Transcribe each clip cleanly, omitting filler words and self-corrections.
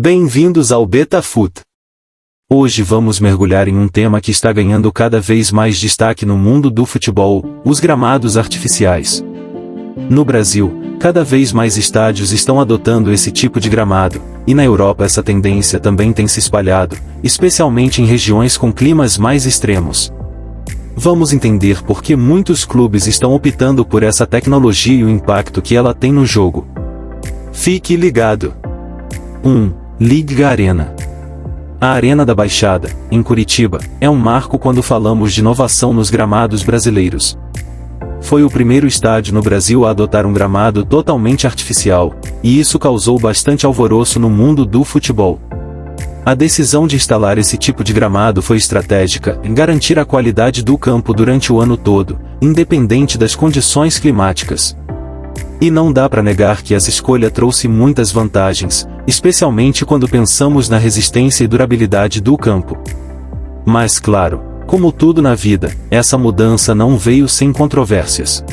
Bem-vindos ao BetaFoot. Hoje vamos mergulhar em um tema que está ganhando cada vez mais destaque no mundo do futebol, os gramados artificiais. No Brasil, cada vez mais estádios estão adotando esse tipo de gramado, e na Europa essa tendência também tem se espalhado, especialmente em regiões com climas mais extremos. Vamos entender por que muitos clubes estão optando por essa tecnologia e o impacto que ela tem no jogo. Fique ligado! 1. Liga Arena. A Arena da Baixada, em Curitiba, é um marco quando falamos de inovação nos gramados brasileiros. Foi o primeiro estádio no Brasil a adotar um gramado totalmente artificial, e isso causou bastante alvoroço no mundo do futebol. A decisão de instalar esse tipo de gramado foi estratégica em garantir a qualidade do campo durante o ano todo, independente das condições climáticas. E não dá para negar que essa escolha trouxe muitas vantagens, especialmente quando pensamos na resistência e durabilidade do campo. Mas claro, como tudo na vida, essa mudança não veio sem controvérsias.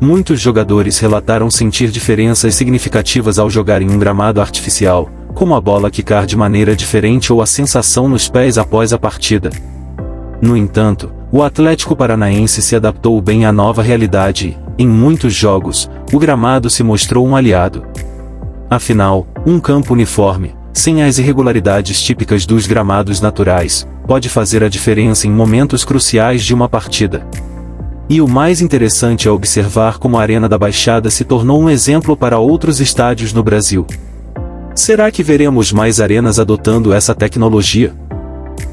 Muitos jogadores relataram sentir diferenças significativas ao jogar em um gramado artificial, como a bola quicar de maneira diferente ou a sensação nos pés após a partida. No entanto, o Atlético Paranaense se adaptou bem à nova realidade e, em muitos jogos, o gramado se mostrou um aliado. Afinal, um campo uniforme, sem as irregularidades típicas dos gramados naturais, pode fazer a diferença em momentos cruciais de uma partida. E o mais interessante é observar como a Arena da Baixada se tornou um exemplo para outros estádios no Brasil. Será que veremos mais arenas adotando essa tecnologia?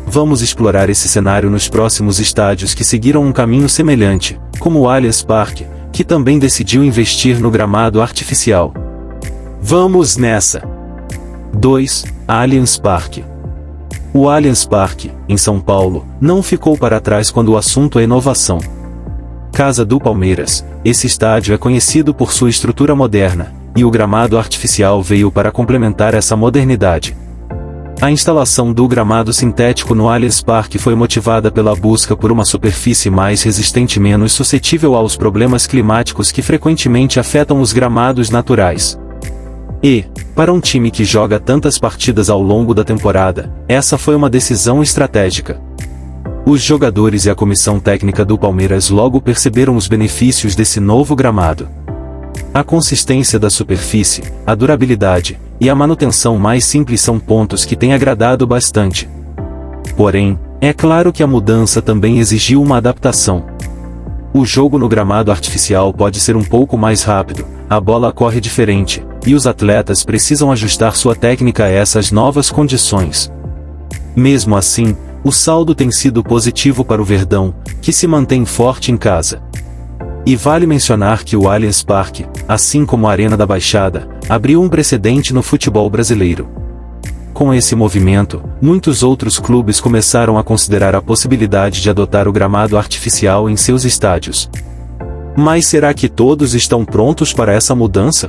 Vamos explorar esse cenário nos próximos estádios que seguiram um caminho semelhante, como o Allianz Parque, que também decidiu investir no gramado artificial. Vamos nessa! 2. Allianz Parque. O Allianz Parque, em São Paulo, não ficou para trás quando o assunto é inovação. Casa do Palmeiras, esse estádio é conhecido por sua estrutura moderna, e o gramado artificial veio para complementar essa modernidade. A instalação do gramado sintético no Allianz Parque foi motivada pela busca por uma superfície mais resistente e menos suscetível aos problemas climáticos que frequentemente afetam os gramados naturais. E, para um time que joga tantas partidas ao longo da temporada, essa foi uma decisão estratégica. Os jogadores e a comissão técnica do Palmeiras logo perceberam os benefícios desse novo gramado. A consistência da superfície, a durabilidade e a manutenção mais simples são pontos que têm agradado bastante. Porém, é claro que a mudança também exigiu uma adaptação. O jogo no gramado artificial pode ser um pouco mais rápido, a bola corre diferente, e os atletas precisam ajustar sua técnica a essas novas condições. Mesmo assim, o saldo tem sido positivo para o Verdão, que se mantém forte em casa. E vale mencionar que o Allianz Parque, assim como a Arena da Baixada, abriu um precedente no futebol brasileiro. Com esse movimento, muitos outros clubes começaram a considerar a possibilidade de adotar o gramado artificial em seus estádios. Mas será que todos estão prontos para essa mudança?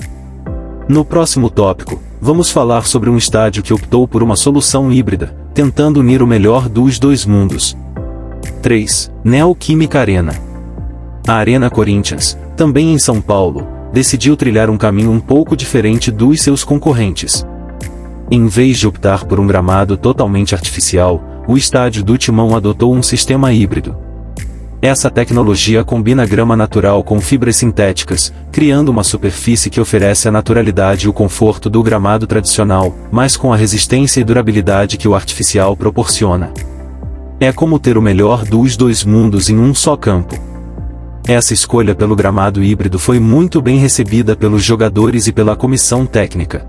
No próximo tópico, vamos falar sobre um estádio que optou por uma solução híbrida, tentando unir o melhor dos dois mundos. 3. Neoquímica Arena. A Arena Corinthians, também em São Paulo, decidiu trilhar um caminho um pouco diferente dos seus concorrentes. Em vez de optar por um gramado totalmente artificial, o estádio do Timão adotou um sistema híbrido. Essa tecnologia combina grama natural com fibras sintéticas, criando uma superfície que oferece a naturalidade e o conforto do gramado tradicional, mas com a resistência e durabilidade que o artificial proporciona. É como ter o melhor dos dois mundos em um só campo. Essa escolha pelo gramado híbrido foi muito bem recebida pelos jogadores e pela comissão técnica.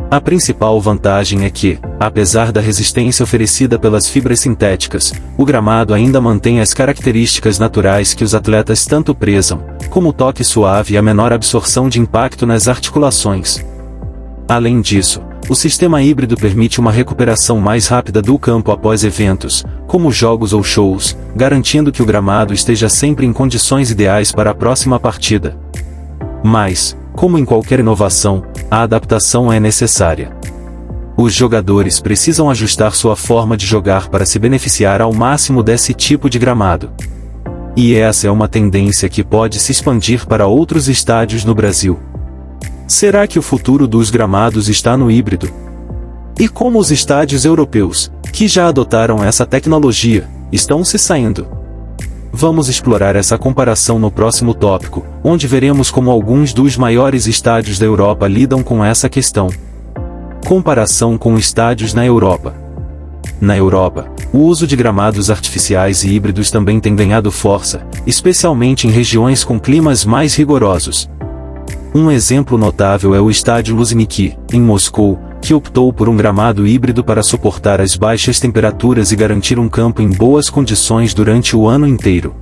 A principal vantagem é que, apesar da resistência oferecida pelas fibras sintéticas, o gramado ainda mantém as características naturais que os atletas tanto prezam, como o toque suave e a menor absorção de impacto nas articulações. Além disso, o sistema híbrido permite uma recuperação mais rápida do campo após eventos, como jogos ou shows, garantindo que o gramado esteja sempre em condições ideais para a próxima partida. Mas, como em qualquer inovação, a adaptação é necessária. Os jogadores precisam ajustar sua forma de jogar para se beneficiar ao máximo desse tipo de gramado. E essa é uma tendência que pode se expandir para outros estádios no Brasil. Será que o futuro dos gramados está no híbrido? E como os estádios europeus, que já adotaram essa tecnologia, estão se saindo? Vamos explorar essa comparação no próximo tópico, onde veremos como alguns dos maiores estádios da Europa lidam com essa questão. Comparação com estádios na Europa. Na Europa, o uso de gramados artificiais e híbridos também tem ganhado força, especialmente em regiões com climas mais rigorosos. Um exemplo notável é o estádio Luzhniki, em Moscou, que optou por um gramado híbrido para suportar as baixas temperaturas e garantir um campo em boas condições durante o ano inteiro.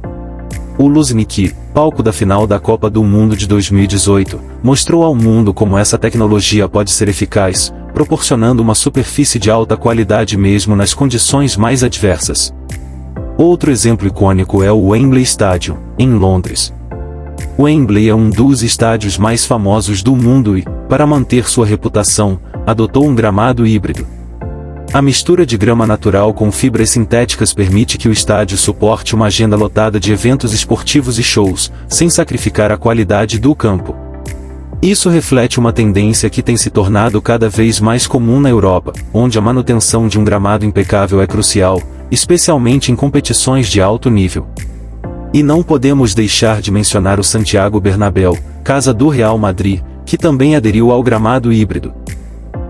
O Luzhniki, palco da final da Copa do Mundo de 2018, mostrou ao mundo como essa tecnologia pode ser eficaz, proporcionando uma superfície de alta qualidade mesmo nas condições mais adversas. Outro exemplo icônico é o Wembley Stadium, em Londres. O Wembley é um dos estádios mais famosos do mundo e, para manter sua reputação, adotou um gramado híbrido. A mistura de grama natural com fibras sintéticas permite que o estádio suporte uma agenda lotada de eventos esportivos e shows, sem sacrificar a qualidade do campo. Isso reflete uma tendência que tem se tornado cada vez mais comum na Europa, onde a manutenção de um gramado impecável é crucial, especialmente em competições de alto nível. E não podemos deixar de mencionar o Santiago Bernabéu, casa do Real Madrid, que também aderiu ao gramado híbrido.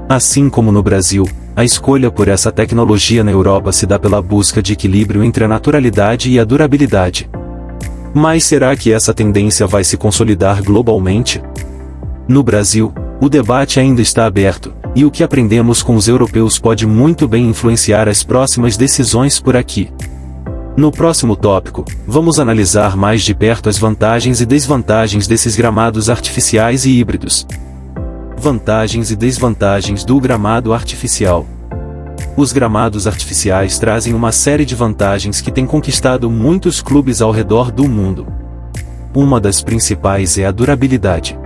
Assim como no Brasil, a escolha por essa tecnologia na Europa se dá pela busca de equilíbrio entre a naturalidade e a durabilidade. Mas será que essa tendência vai se consolidar globalmente? No Brasil, o debate ainda está aberto, e o que aprendemos com os europeus pode muito bem influenciar as próximas decisões por aqui. No próximo tópico, vamos analisar mais de perto as vantagens e desvantagens desses gramados artificiais e híbridos. Vantagens e desvantagens do gramado artificial. Os gramados artificiais trazem uma série de vantagens que têm conquistado muitos clubes ao redor do mundo. Uma das principais é a durabilidade.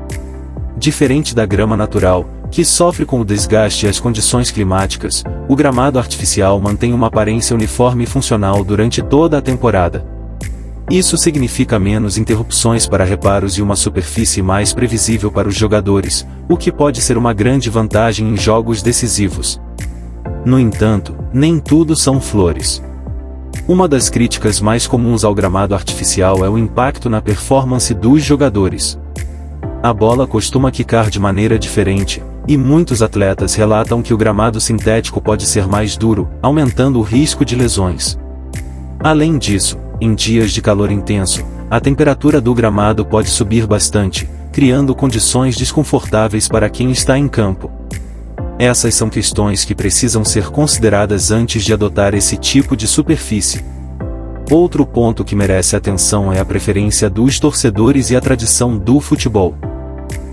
Diferente da grama natural, que sofre com o desgaste e as condições climáticas, o gramado artificial mantém uma aparência uniforme e funcional durante toda a temporada. Isso significa menos interrupções para reparos e uma superfície mais previsível para os jogadores, o que pode ser uma grande vantagem em jogos decisivos. No entanto, nem tudo são flores. Uma das críticas mais comuns ao gramado artificial é o impacto na performance dos jogadores. A bola costuma quicar de maneira diferente, e muitos atletas relatam que o gramado sintético pode ser mais duro, aumentando o risco de lesões. Além disso, em dias de calor intenso, a temperatura do gramado pode subir bastante, criando condições desconfortáveis para quem está em campo. Essas são questões que precisam ser consideradas antes de adotar esse tipo de superfície. Outro ponto que merece atenção é a preferência dos torcedores e a tradição do futebol.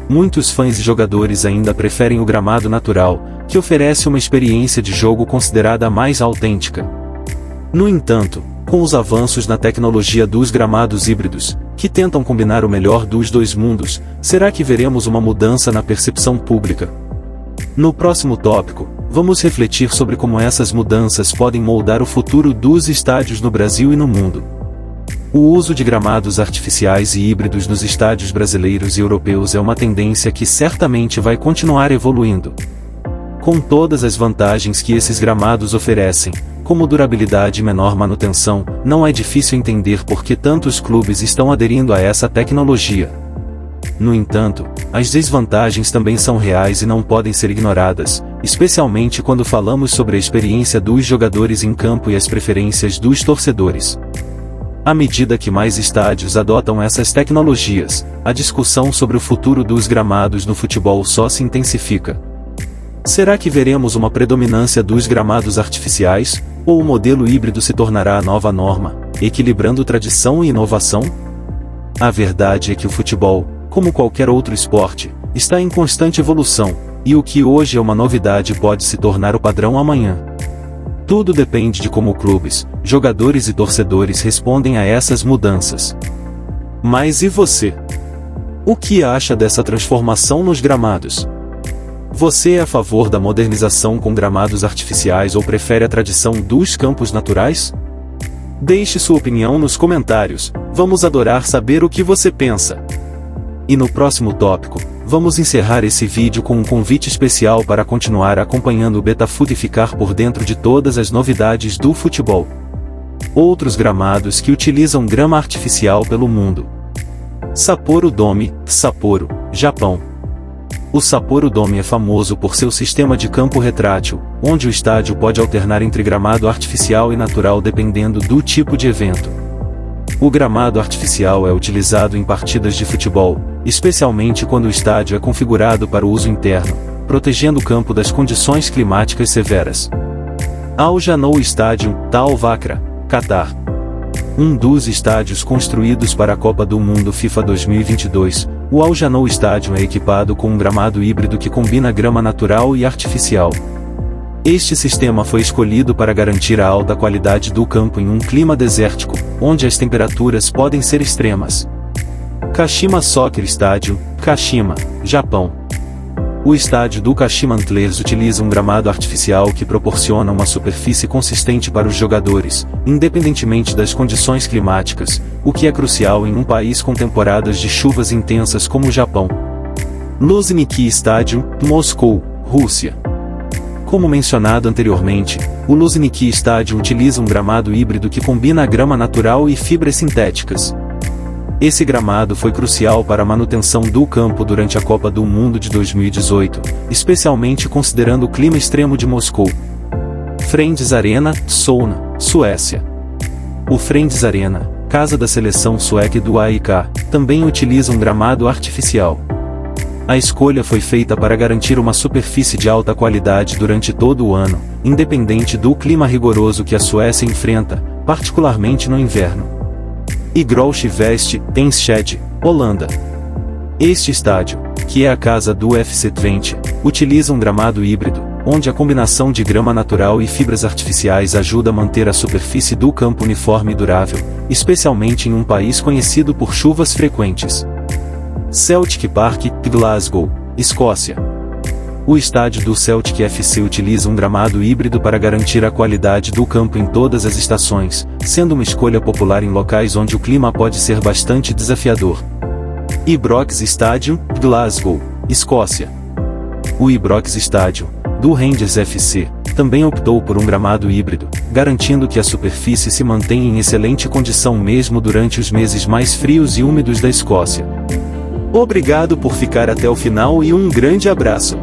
Muitos fãs e jogadores ainda preferem o gramado natural, que oferece uma experiência de jogo considerada mais autêntica. No entanto, com os avanços na tecnologia dos gramados híbridos, que tentam combinar o melhor dos dois mundos, será que veremos uma mudança na percepção pública? No próximo tópico, vamos refletir sobre como essas mudanças podem moldar o futuro dos estádios no Brasil e no mundo. O uso de gramados artificiais e híbridos nos estádios brasileiros e europeus é uma tendência que certamente vai continuar evoluindo. Com todas as vantagens que esses gramados oferecem, como durabilidade e menor manutenção, não é difícil entender por que tantos clubes estão aderindo a essa tecnologia. No entanto, as desvantagens também são reais e não podem ser ignoradas, especialmente quando falamos sobre a experiência dos jogadores em campo e as preferências dos torcedores. À medida que mais estádios adotam essas tecnologias, a discussão sobre o futuro dos gramados no futebol só se intensifica. Será que veremos uma predominância dos gramados artificiais, ou o modelo híbrido se tornará a nova norma, equilibrando tradição e inovação? A verdade é que o futebol, como qualquer outro esporte, está em constante evolução, e o que hoje é uma novidade pode se tornar o padrão amanhã. Tudo depende de como clubes, jogadores e torcedores respondem a essas mudanças. Mas e você? O que acha dessa transformação nos gramados? Você é a favor da modernização com gramados artificiais ou prefere a tradição dos campos naturais? Deixe sua opinião nos comentários, vamos adorar saber o que você pensa. E no próximo tópico, Vamos encerrar esse vídeo com um convite especial para continuar acompanhando o Betafoot e ficar por dentro de todas as novidades do futebol. Outros gramados que utilizam grama artificial pelo mundo. Sapporo Dome, Sapporo, Japão. O Sapporo Dome é famoso por seu sistema de campo retrátil, onde o estádio pode alternar entre gramado artificial e natural dependendo do tipo de evento. O gramado artificial é utilizado em partidas de futebol, especialmente quando o estádio é configurado para o uso interno, protegendo o campo das condições climáticas severas. Al Janoah Stadium, Tal Vakra, Catar. Um dos estádios construídos para a Copa do Mundo FIFA 2022, o Al Janoah Stadium é equipado com um gramado híbrido que combina grama natural e artificial. Este sistema foi escolhido para garantir a alta qualidade do campo em um clima desértico, onde as temperaturas podem ser extremas. Kashima Soccer Stadium, Kashima, Japão. O estádio do Kashima Antlers utiliza um gramado artificial que proporciona uma superfície consistente para os jogadores, independentemente das condições climáticas, o que é crucial em um país com temporadas de chuvas intensas como o Japão. Luzhniki Stadium, Moscou, Rússia. Como mencionado anteriormente, o Luzhniki Stadium utiliza um gramado híbrido que combina a grama natural e fibras sintéticas. Esse gramado foi crucial para a manutenção do campo durante a Copa do Mundo de 2018, especialmente considerando o clima extremo de Moscou. Friends Arena, Solna, Suécia. O Friends Arena, casa da seleção sueca do AIK, também utiliza um gramado artificial. A escolha foi feita para garantir uma superfície de alta qualidade durante todo o ano, independente do clima rigoroso que a Suécia enfrenta, particularmente no inverno. Igros Vest, Enschede, Holanda. Este estádio, que é a casa do FC Twente, utiliza um gramado híbrido, onde a combinação de grama natural e fibras artificiais ajuda a manter a superfície do campo uniforme e durável, especialmente em um país conhecido por chuvas frequentes. Celtic Park, Glasgow, Escócia. O estádio do Celtic FC utiliza um gramado híbrido para garantir a qualidade do campo em todas as estações, sendo uma escolha popular em locais onde o clima pode ser bastante desafiador. Ibrox Stadium, Glasgow, Escócia. O Ibrox Stadium, do Rangers FC, também optou por um gramado híbrido, garantindo que a superfície se mantenha em excelente condição mesmo durante os meses mais frios e úmidos da Escócia. Obrigado por ficar até o final e um grande abraço!